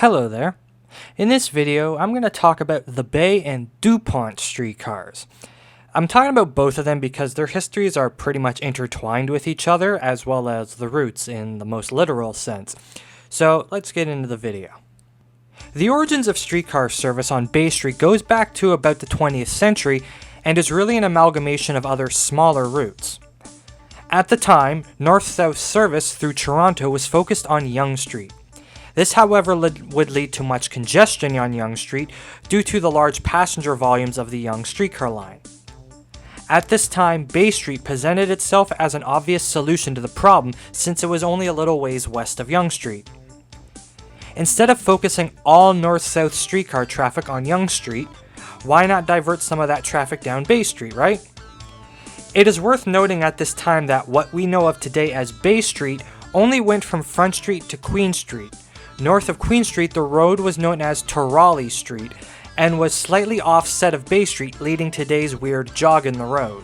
Hello there. In this video, I'm going to talk about the Bay and Dupont Streetcars. I'm talking about both of them because their histories are pretty much intertwined with each other, as well as the routes in the most literal sense. So let's get into the video. The origins of streetcar service on Bay Street goes back to about the 20th century and is really an amalgamation of other smaller routes. At the time, north-south service through Toronto was focused on Yonge Street. This, however, would lead to much congestion on Yonge Street due to the large passenger volumes of the Yonge streetcar line. At this time, Bay Street presented itself as an obvious solution to the problem since it was only a little ways west of Yonge Street. Instead of focusing all north-south streetcar traffic on Yonge Street, why not divert some of that traffic down Bay Street, right? It is worth noting at this time that what we know of today as Bay Street only went from Front Street to Queen Street. North of Queen Street, the road was known as Trolley Street and was slightly offset of Bay Street, leading to today's weird jog in the road.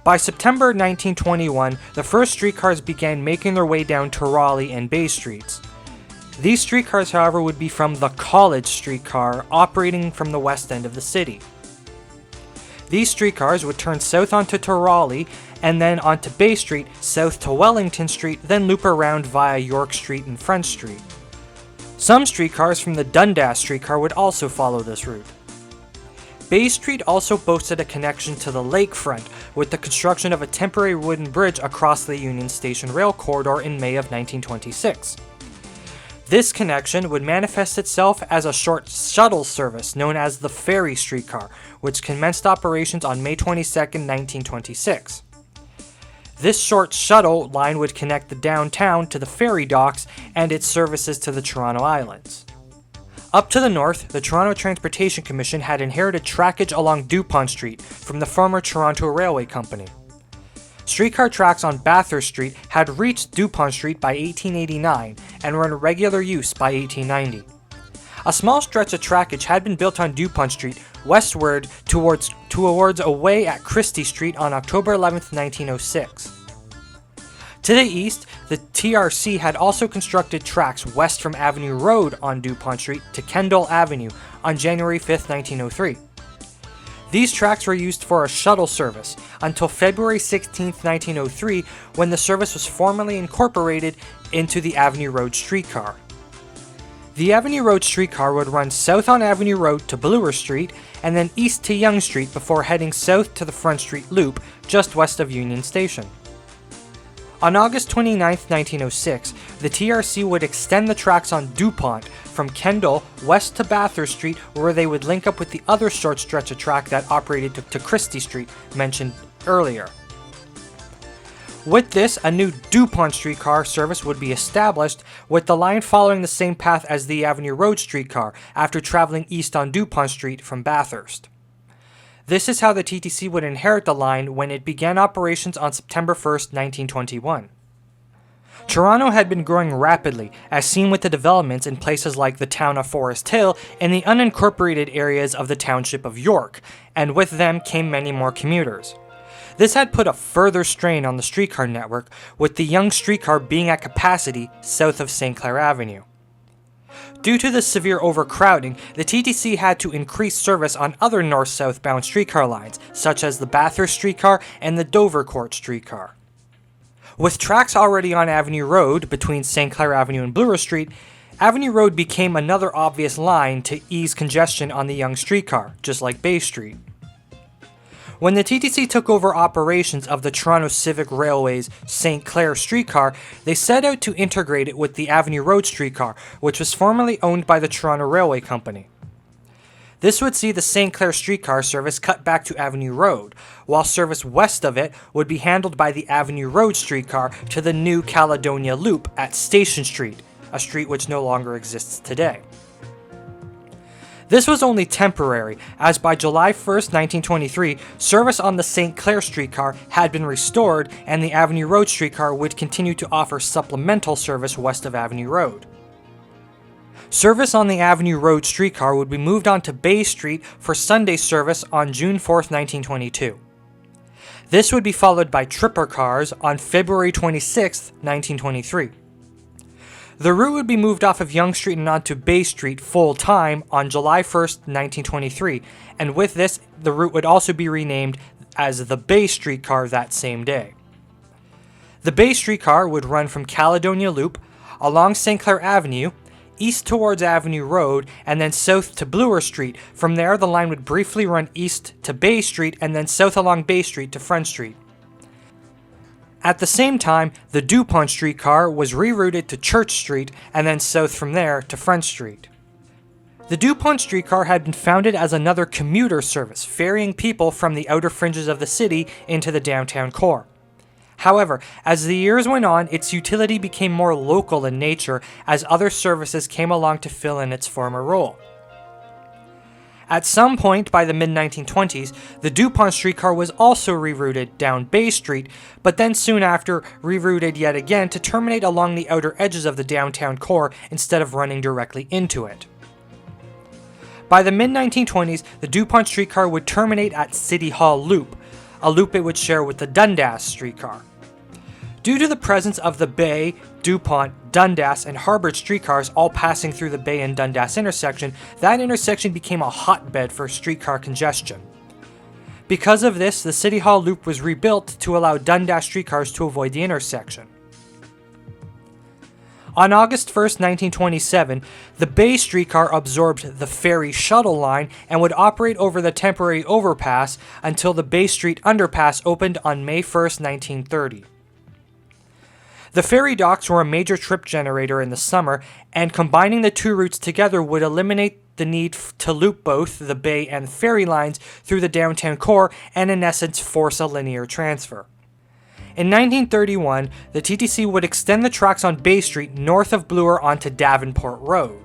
By September 1921, the first streetcars began making their way down Trolley and Bay Streets. These streetcars, however, would be from the College streetcar, operating from the west end of the city. These streetcars would turn south onto Trolley and then onto Bay Street, south to Wellington Street, then loop around via York Street and Front Street. Some streetcars from the Dundas streetcar would also follow this route. Bay Street also boasted a connection to the lakefront with the construction of a temporary wooden bridge across the Union Station rail corridor in May of 1926. This connection would manifest itself as a short shuttle service known as the Ferry streetcar, which commenced operations on May 22, 1926. This short shuttle line would connect the downtown to the ferry docks and its services to the Toronto Islands. Up to the north, the Toronto Transportation Commission had inherited trackage along Dupont Street from the former Toronto Railway Company. Streetcar tracks on Bathurst Street had reached Dupont Street by 1889 and were in regular use by 1890. A small stretch of trackage had been built on Dupont Street westward towards away at Christie Street on October 11, 1906. To the east, the TRC had also constructed tracks west from Avenue Road on Dupont Street to Kendall Avenue on January 5, 1903. These tracks were used for a shuttle service until February 16, 1903, when the service was formally incorporated into the Avenue Road streetcar. The Avenue Road streetcar would run south on Avenue Road to Bloor Street and then east to Yonge Street before heading south to the Front Street Loop just west of Union Station. On August 29, 1906, the TRC would extend the tracks on Dupont from Kendall west to Bathurst Street, where they would link up with the other short stretch of track that operated to Christie Street mentioned earlier. With this, a new Dupont streetcar service would be established, with the line following the same path as the Avenue Road streetcar after traveling east on Dupont Street from Bathurst. This is how the TTC would inherit the line when it began operations on September 1, 1921. Toronto had been growing rapidly, as seen with the developments in places like the town of Forest Hill and the unincorporated areas of the township of York, and with them came many more commuters. This had put a further strain on the streetcar network, with the Yonge streetcar being at capacity south of St. Clair Avenue. Due to the severe overcrowding, the TTC had to increase service on other north-south bound streetcar lines, such as the Bathurst streetcar and the Davenport streetcar. With tracks already on Avenue Road between St. Clair Avenue and Bloor Street, Avenue Road became another obvious line to ease congestion on the Yonge streetcar, just like Bay Street. When the TTC took over operations of the Toronto Civic Railway's St. Clair streetcar, they set out to integrate it with the Avenue Road streetcar, which was formerly owned by the Toronto Railway Company. This would see the St. Clair streetcar service cut back to Avenue Road, while service west of it would be handled by the Avenue Road streetcar to the new Caledonia Loop at Station Street, a street which no longer exists today. This was only temporary, as by July 1, 1923, service on the St. Clair streetcar had been restored and the Avenue Road streetcar would continue to offer supplemental service west of Avenue Road. Service on the Avenue Road streetcar would be moved on to Bay Street for Sunday service on June 4, 1922. This would be followed by tripper cars on February 26, 1923. The route would be moved off of Yonge Street and onto Bay Street full-time on July 1st, 1923, and with this, the route would also be renamed as the Bay Streetcar that same day. The Bay Streetcar would run from Caledonia Loop, along St. Clair Avenue, east towards Avenue Road, and then south to Bloor Street. From there, the line would briefly run east to Bay Street and then south along Bay Street to Front Street. At the same time, the Dupont Streetcar was rerouted to Church Street and then south from there to Front Street. The Dupont Streetcar had been founded as another commuter service, ferrying people from the outer fringes of the city into the downtown core. However, as the years went on, its utility became more local in nature as other services came along to fill in its former role. At some point by the mid-1920s, the Dupont Streetcar was also rerouted down Bay Street, but then soon after rerouted yet again to terminate along the outer edges of the downtown core instead of running directly into it. By the mid-1920s, the Dupont Streetcar would terminate at City Hall Loop, a loop it would share with the Dundas Streetcar. Due to the presence of the Bay, Dupont, Dundas, and Harbour streetcars all passing through the Bay and Dundas intersection, that intersection became a hotbed for streetcar congestion. Because of this, the City Hall Loop was rebuilt to allow Dundas streetcars to avoid the intersection. On August 1st, 1927, the Bay Streetcar absorbed the Ferry shuttle line and would operate over the temporary overpass until the Bay Street underpass opened on May 1st, 1930. The ferry docks were a major trip generator in the summer, and combining the two routes together would eliminate the need to loop both the Bay and Ferry lines through the downtown core and in essence force a linear transfer. In 1931, the TTC would extend the tracks on Bay Street north of Bloor onto Davenport Road.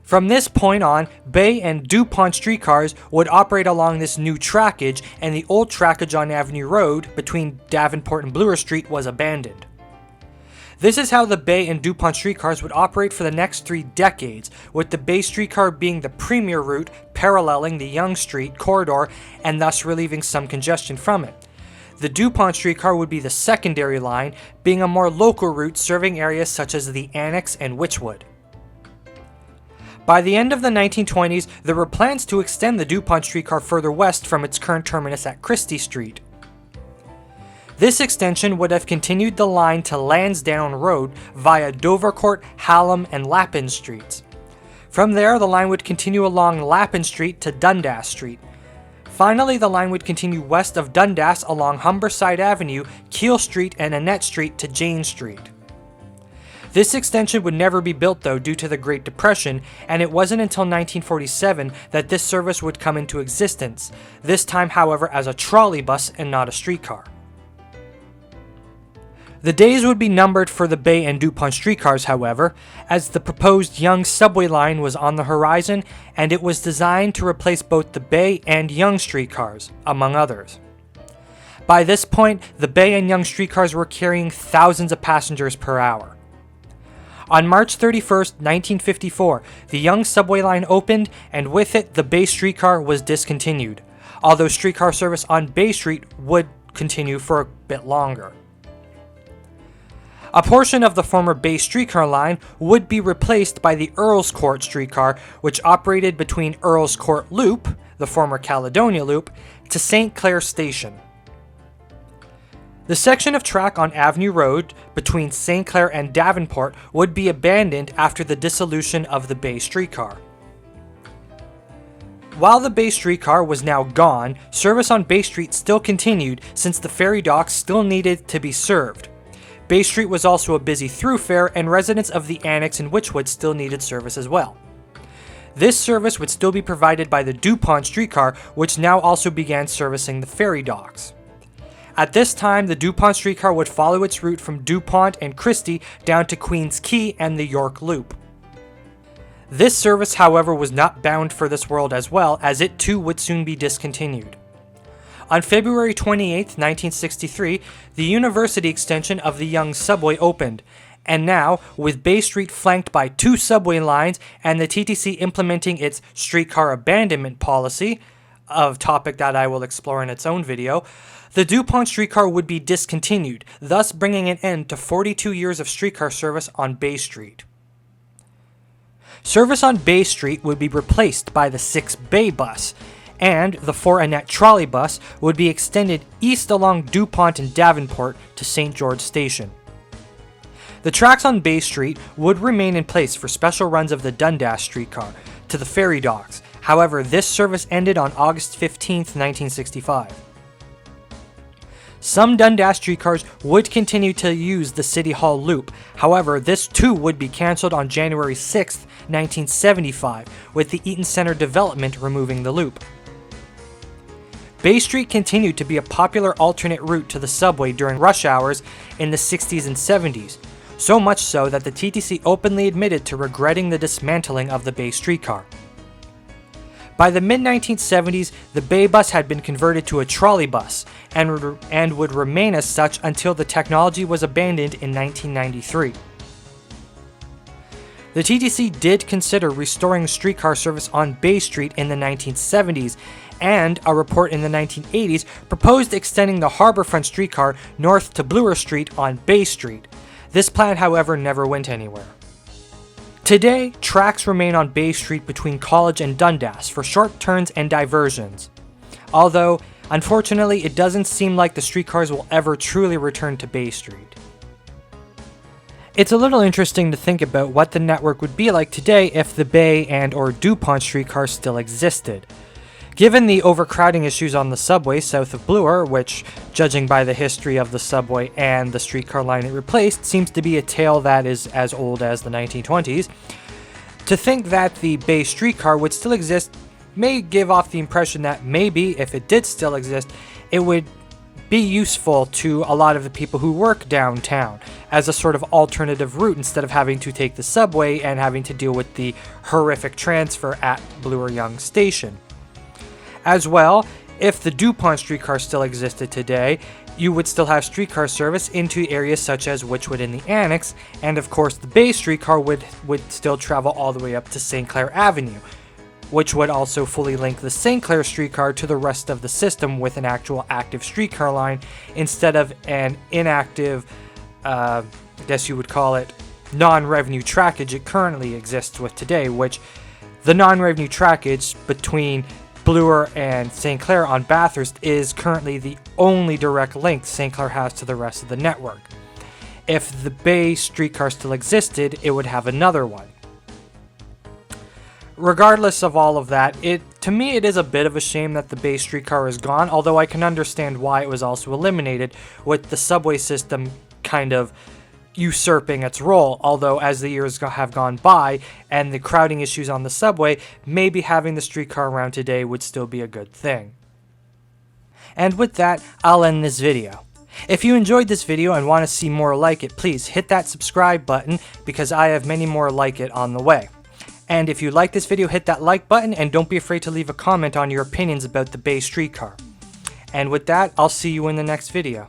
From this point on, Bay and Dupont streetcars would operate along this new trackage, and the old trackage on Avenue Road between Davenport and Bloor Street was abandoned. This is how the Bay and Dupont streetcars would operate for the next 3 decades, with the Bay streetcar being the premier route paralleling the Yonge Street corridor and thus relieving some congestion from it. The Dupont streetcar would be the secondary line, being a more local route serving areas such as the Annex and Wychwood. By the end of the 1920s, there were plans to extend the Dupont streetcar further west from its current terminus at Christie Street. This extension would have continued the line to Lansdowne Road via Dovercourt, Hallam, and Lappin Streets. From there, the line would continue along Lappin Street to Dundas Street. Finally, the line would continue west of Dundas along Humberside Avenue, Keele Street, and Annette Street to Jane Street. This extension would never be built though due to the Great Depression, and it wasn't until 1947 that this service would come into existence, this time however as a trolley bus and not a streetcar. The days would be numbered for the Bay and Dupont streetcars however, as the proposed Yonge subway line was on the horizon and it was designed to replace both the Bay and Yonge streetcars, among others. By this point, the Bay and Yonge streetcars were carrying thousands of passengers per hour. On March 31st, 1954, the Yonge subway line opened, and with it, the Bay streetcar was discontinued, although streetcar service on Bay Street would continue for a bit longer. A portion of the former Bay streetcar line would be replaced by the Earls Court streetcar, which operated between Earls Court Loop, the former Caledonia Loop, to St. Clair Station. The section of track on Avenue Road between St. Clair and Davenport would be abandoned after the dissolution of the Bay streetcar. While the Bay streetcar was now gone, service on Bay Street still continued since the ferry docks still needed to be served. Bay Street was also a busy thoroughfare, and residents of the Annex and Wychwood still needed service as well. This service would still be provided by the Dupont streetcar, which now also began servicing the ferry docks. At this time, the Dupont streetcar would follow its route from Dupont and Christie down to Queens Quay and the York Loop. This service, however, was not bound for this world as well, as it too would soon be discontinued. On February 28, 1963, the University extension of the Yonge subway opened, and now, with Bay Street flanked by 2 subway lines and the TTC implementing its streetcar abandonment policy, a topic that I will explore in its own video, the Dupont streetcar would be discontinued, thus bringing an end to 42 years of streetcar service on Bay Street. Service on Bay Street would be replaced by the 6 Bay bus, and the 4 Annette trolley bus would be extended east along Dupont and Davenport to St. George Station. The tracks on Bay Street would remain in place for special runs of the Dundas streetcar to the Ferry docks. However, this service ended on August 15, 1965. Some Dundas streetcars would continue to use the City Hall loop. However, this too would be cancelled on January 6, 1975, with the Eaton Centre development removing the loop. Bay Street continued to be a popular alternate route to the subway during rush hours in the 60s and 70s, so much so that the TTC openly admitted to regretting the dismantling of the Bay streetcar. By the mid-1970s, the Bay bus had been converted to a trolley bus and would remain as such until the technology was abandoned in 1993. The TTC did consider restoring streetcar service on Bay Street in the 1970s, and a report in the 1980s proposed extending the Harbourfront streetcar north to Bloor Street on Bay Street. This plan, however, never went anywhere. Today, tracks remain on Bay Street between College and Dundas for short turns and diversions. Although, unfortunately, it doesn't seem like the streetcars will ever truly return to Bay Street. It's a little interesting to think about what the network would be like today if the Bay and or Dupont streetcars still existed. Given the overcrowding issues on the subway south of Bloor, which, judging by the history of the subway and the streetcar line it replaced, seems to be a tale that is as old as the 1920s, to think that the Bay streetcar would still exist may give off the impression that maybe, if it did still exist, it would be useful to a lot of the people who work downtown as a sort of alternative route instead of having to take the subway and having to deal with the horrific transfer at Bloor Yonge Station. As well, if the Dupont streetcar still existed today, you would still have streetcar service into areas such as Wychwood in the Annex, and of course the Bay streetcar would still travel all the way up to St. Clair Avenue, which would also fully link the St. Clair streetcar to the rest of the system with an actual active streetcar line instead of an inactive, I guess you would call it, non-revenue trackage it currently exists with today, which the non-revenue trackage between Bloor and St. Clair on Bathurst is currently the only direct link St. Clair has to the rest of the network. If the Bay streetcar still existed, it would have another one. Regardless of all of that, to me it is a bit of a shame that the Bay streetcar is gone, although I can understand why it was also eliminated, with the subway system kind of usurping its role, although as the years have gone by and the crowding issues on the subway, maybe having the streetcar around today would still be a good thing. And with that, I'll end this video. If you enjoyed this video and want to see more like it, please hit that subscribe button because I have many more like it on the way. And if you like this video, hit that like button and don't be afraid to leave a comment on your opinions about the Bay streetcar. And with that, I'll see you in the next video.